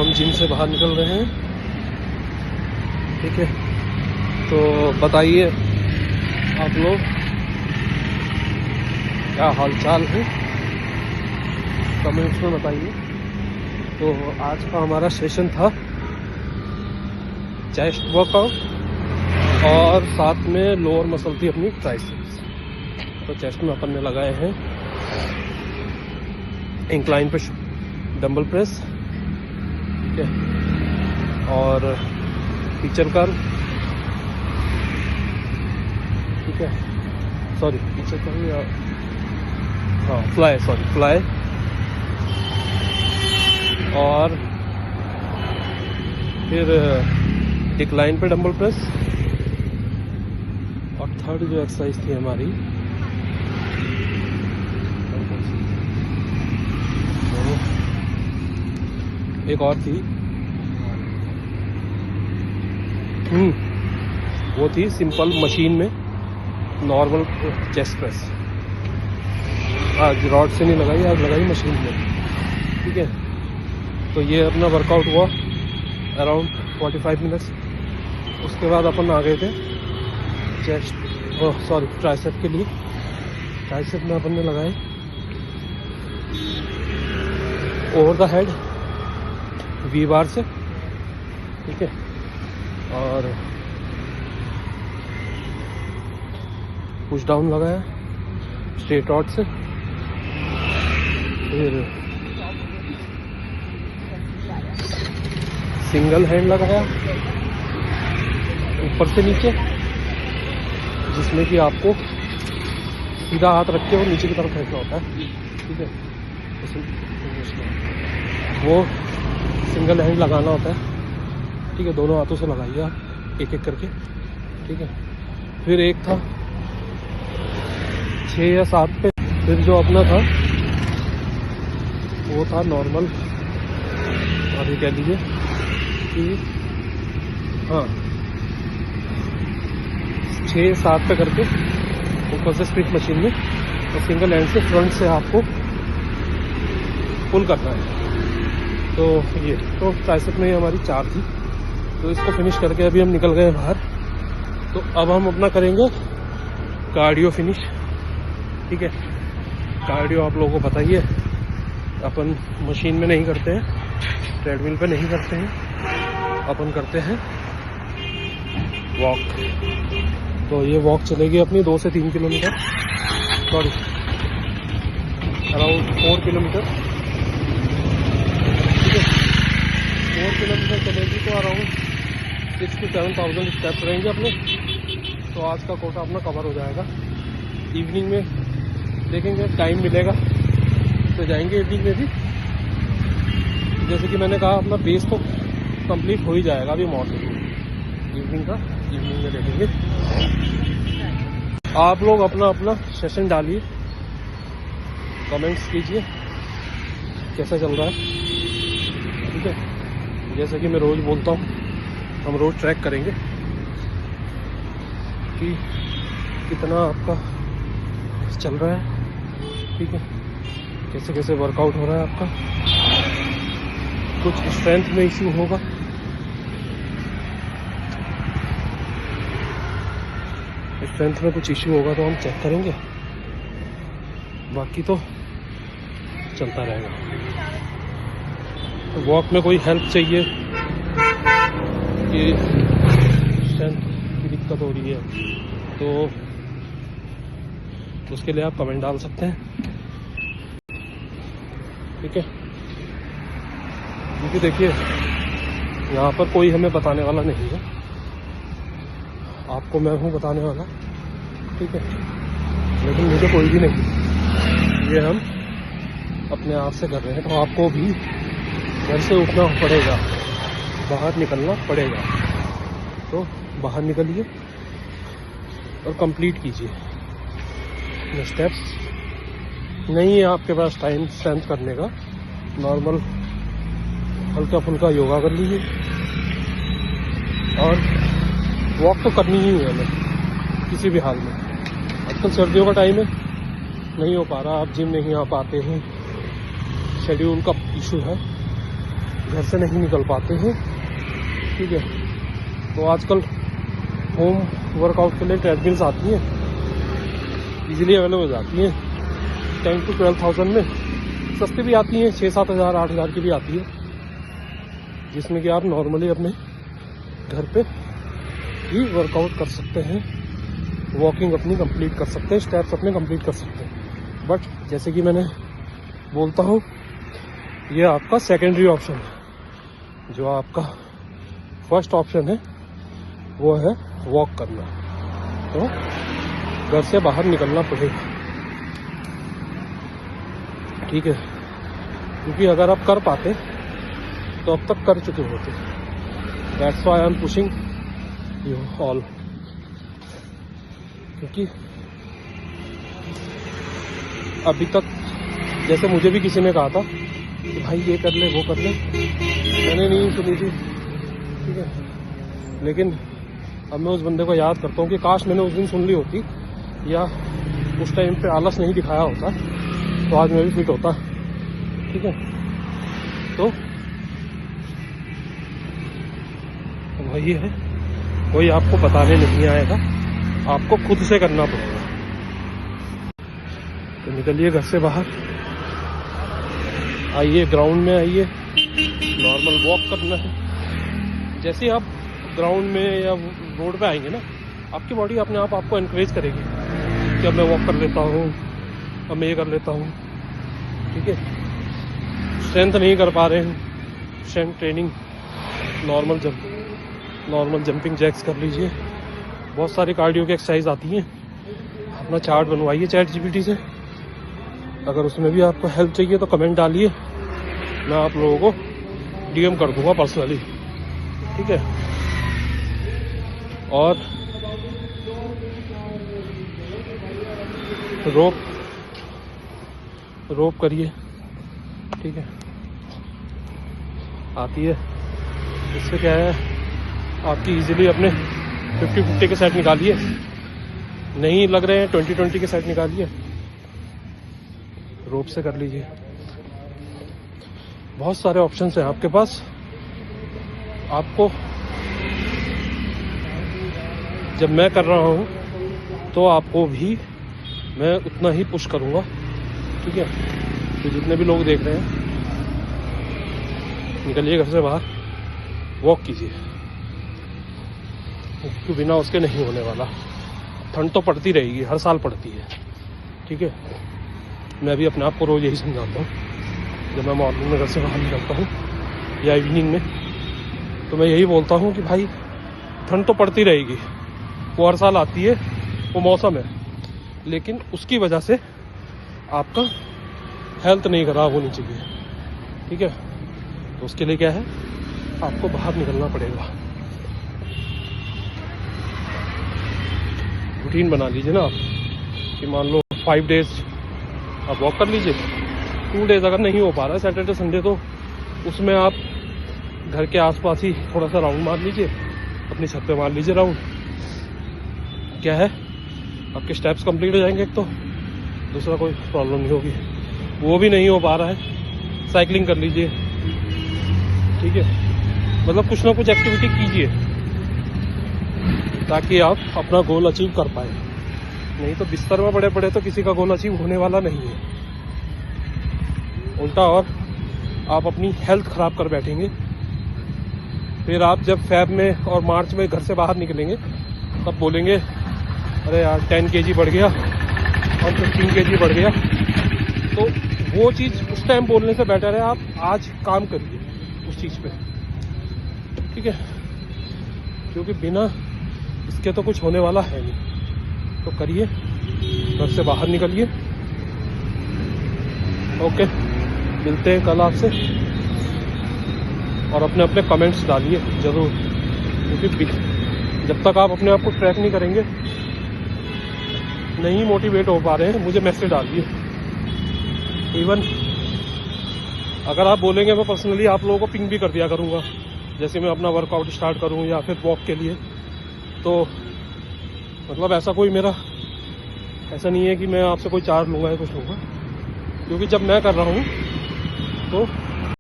हम जिम से बाहर निकल रहे हैं। ठीक है, तो बताइए आप लोग क्या हालचाल है, कमेंट्स में बताइए। तो आज का हमारा सेशन था चेस्ट वर्कआउट और साथ में लोअर मसल थी अपनी ट्राइसेप्स। तो चेस्ट में अपन ने लगाए हैं इंक्लाइन पे डंबल प्रेस, ठीक है, और पिचर कर्ल, ठीक है, सॉरी पिचर कर्ल या हाँ फ्लाई, और फिर डिक्लाइन पे डंबल प्रेस, और थर्ड जो एक्सरसाइज थी हमारी एक और थी, वो थी सिंपल मशीन में नॉर्मल चेस्ट प्रेस। आज रॉड से नहीं लगाई, आज लगाई मशीन में। ठीक है, तो ये अपना वर्कआउट हुआ अराउंड 45 मिनट्स। उसके बाद अपन आ गए थे ट्राइसेप के लिए। ट्राइसेप में अपन ने लगाए ओवर द हेड वी बार से, ठीक है, और पुश डाउन लगाया स्ट्रेट रॉड से, फिर सिंगल हैंड लगाया ऊपर से नीचे, जिसमें कि आपको सीधा हाथ रख के और नीचे की तरफ फेंकना होता है। ठीक है, वो सिंगल हैंड लगाना होता है। ठीक है, दोनों हाथों से लगाइए आप एक एक करके। ठीक है, फिर एक था 6 या 7 पे। फिर जो अपना था वो था नॉर्मल, अभी कह लीजिए कि हाँ 6-7 पे करके ऊपर से स्प्रिट मशीन में, और सिंगल हैंड से फ्रंट से आपको पुल करना है। तो ये तो ट्राइसेप में हमारी 4 थी। तो इसको फिनिश करके अभी हम निकल गए बाहर। तो अब हम अपना करेंगे कार्डियो फिनिश। ठीक है, कार्डियो आप लोगों को पता ही है, अपन मशीन में नहीं करते हैं, ट्रेडमिल पे नहीं करते हैं, अपन करते हैं वॉक। तो ये वॉक चलेगी अपनी 2 से 3 किलोमीटर, सॉरी अराउंड 4 किलोमीटर। ठीक है, 4 किलोमीटर चलेगी तो अराउंड 6 to 7,000 स्टेप्स रहेंगे अपने। तो आज का कोटा अपना कवर हो जाएगा। इवनिंग में देखेंगे, टाइम मिलेगा तो जाएंगे इवनिंग में भी। जैसे कि मैंने कहा, अपना बेस तो कंप्लीट हो ही जाएगा अभी मॉर्निंग में। इवनिंग में देखेंगे। आप लोग अपना अपना सेशन डालिए, कमेंट्स कीजिए कैसा चल रहा है। ठीक है, जैसे कि मैं रोज़ बोलता हूँ, हम रोज़ ट्रैक करेंगे कि कितना आपका चल रहा है। ठीक है, कैसे कैसे वर्कआउट हो रहा है आपका। कुछ स्ट्रेंथ में इश्यू होगा, स्ट्रेंथ में कुछ इश्यू होगा तो हम चेक करेंगे, बाकी तो चलता रहेगा। तो वॉक में कोई हेल्प चाहिए कि स्ट्रेंथ की दिक्कत हो रही है तो उसके लिए आप कमेंट डाल सकते हैं। ठीक है, क्योंकि देखिए यहाँ पर कोई हमें बताने वाला नहीं है, आपको मैं हूँ बताने वाला। ठीक है, लेकिन मुझे कोई भी नहीं, ये हम अपने आप से कर रहे हैं। तो आपको भी घर से उठना पड़ेगा, बाहर निकलना पड़ेगा। तो बाहर निकलिए और कंप्लीट कीजिए स्टेप्स। नहीं है आपके पास टाइम स्ट्रेंथ करने का, नॉर्मल हल्का फुल्का योगा कर लीजिए, और वॉक तो करनी ही है हमें किसी भी हाल में। आजकल सर्दियों का टाइम है, नहीं हो पा रहा, आप जिम नहीं आ पाते हैं, शेड्यूल का इशू है, घर से नहीं निकल पाते हैं, ठीक है। तो आजकल होम वर्कआउट के लिए ट्रेडमिल्स आती हैं, इजीली अवेलेबल हो जाती हैं 10 to 12,000 में। सस्ती भी आती हैं, 6-7 हज़ार 8 हज़ार की भी आती है, जिसमें कि आप नॉर्मली अपने घर पे ही वर्कआउट कर सकते हैं, वॉकिंग अपनी कंप्लीट कर सकते हैं, स्टेप्स अपने कंप्लीट कर सकते हैं। बट जैसे कि मैंने बोलता हूँ, ये आपका सेकेंडरी ऑप्शन है। जो आपका फर्स्ट ऑप्शन है वो है वॉक करना। तो घर से बाहर निकलना पड़ेगा, ठीक है, क्योंकि अगर आप कर पाते तो अब तक कर चुके होते। That's why I am pushing you all, क्योंकि अभी तक जैसे मुझे भी किसी ने कहा था कि भाई ये कर ले वो कर ले, मैंने नहीं सुनी थी, ठीक है। लेकिन अब मैं उस बंदे को याद करता हूँ कि काश मैंने उस दिन सुन ली होती, या उस टाइम पे आलस नहीं दिखाया होता, तो आज मैं भी फिट होता, ठीक है। तो वही है, कोई आपको बताने नहीं आएगा, आपको खुद से करना पड़ेगा। तो निकलिए घर से बाहर, आइए ग्राउंड में, आइए, नॉर्मल वॉक करना है। जैसे आप ग्राउंड में या रोड पे आएंगे ना, आपकी बॉडी अपने आप आपको एनकरेज करेगी कि अब मैं वॉक कर लेता हूँ, अब मैं ये कर लेता हूँ, ठीक है। स्ट्रेंथ नहीं कर पा रहे हैं, strength training, normal jumping jacks कर लीजिए। बहुत सारी कार्डियो की एक्सरसाइज आती हैं, अपना चार्ट बनवाइए ChatGPT से। अगर उसमें भी आपको हेल्प चाहिए तो कमेंट डालिए, मैं आप लोगों को DM कर दूंगा पर्सनली, ठीक है। और रोप करिए, ठीक है, आती है। इससे क्या है, आपकी इजीली अपने 50-50 के सेट निकालिए, नहीं लग रहे हैं 20-20 के सेट निकालिए, रोप से कर लीजिए। बहुत सारे ऑप्शंस हैं आपके पास। आपको जब मैं कर रहा हूँ तो आपको भी मैं उतना ही पुश करूँगा, ठीक है। तो जितने भी लोग देख रहे हैं, निकलिए घर से बाहर, वॉक कीजिए, क्योंकि बिना उसके नहीं होने वाला। ठंड तो पड़ती रहेगी, हर साल पड़ती है, ठीक है। मैं भी अपने आप को रोज़ यही समझाता हूँ जब मैं मॉर्निंग में घर से बाहर निकलता हूँ या इवनिंग में, तो मैं यही बोलता हूँ कि भाई ठंड तो पड़ती रहेगी, वो हर साल आती है, वो मौसम है, लेकिन उसकी वजह से आपका हेल्थ नहीं खराब होनी चाहिए, ठीक है। तो उसके लिए क्या है, आपको बाहर निकलना पड़ेगा। रूटीन बना लीजिए ना आप, कि मान लो 5 डेज आप वॉक कर लीजिए, 2 डेज अगर नहीं हो पा रहा है, सैटरडे संडे, तो उसमें आप घर के आसपास ही थोड़ा सा राउंड मार लीजिए, अपनी छत पे मार लीजिए राउंड। क्या है, आपके स्टेप्स कंप्लीट हो जाएंगे, एक तो दूसरा कोई प्रॉब्लम नहीं होगी। वो भी नहीं हो पा रहा है, साइकिलिंग कर लीजिए, ठीक है। मतलब कुछ ना कुछ एक्टिविटी कीजिए ताकि आप अपना गोल अचीव कर पाए। नहीं तो बिस्तर में पड़े तो किसी का गोल अचीव होने वाला नहीं है, उल्टा और आप अपनी हेल्थ खराब कर बैठेंगे। फिर आप जब फेब में और मार्च में घर से बाहर निकलेंगे तब बोलेंगे अरे यार 10 kg बढ़ गया और 15 kg बढ़ गया। तो वो चीज़ उस टाइम बोलने से बेटर है आप आज काम करिए उस चीज़ पे, ठीक है, क्योंकि बिना इसके तो कुछ होने वाला है नहीं। तो करिए, घर से बाहर निकलिए। ओके, मिलते हैं कल आपसे, और अपने अपने कमेंट्स डालिए ज़रूर, क्योंकि जब तक आप अपने आप को ट्रैक नहीं करेंगे, नहीं मोटिवेट हो पा रहे हैं, मुझे मैसेज डालिए। इवन अगर आप बोलेंगे मैं पर्सनली आप लोगों को पिंग भी कर दिया करूँगा, जैसे मैं अपना वर्कआउट स्टार्ट करूँ या फिर वॉक के लिए। तो मतलब ऐसा कोई मेरा ऐसा नहीं है कि मैं आपसे कोई चार्ज लूँगा या कुछ लूँगा, क्योंकि जब मैं कर रहा हूँ तो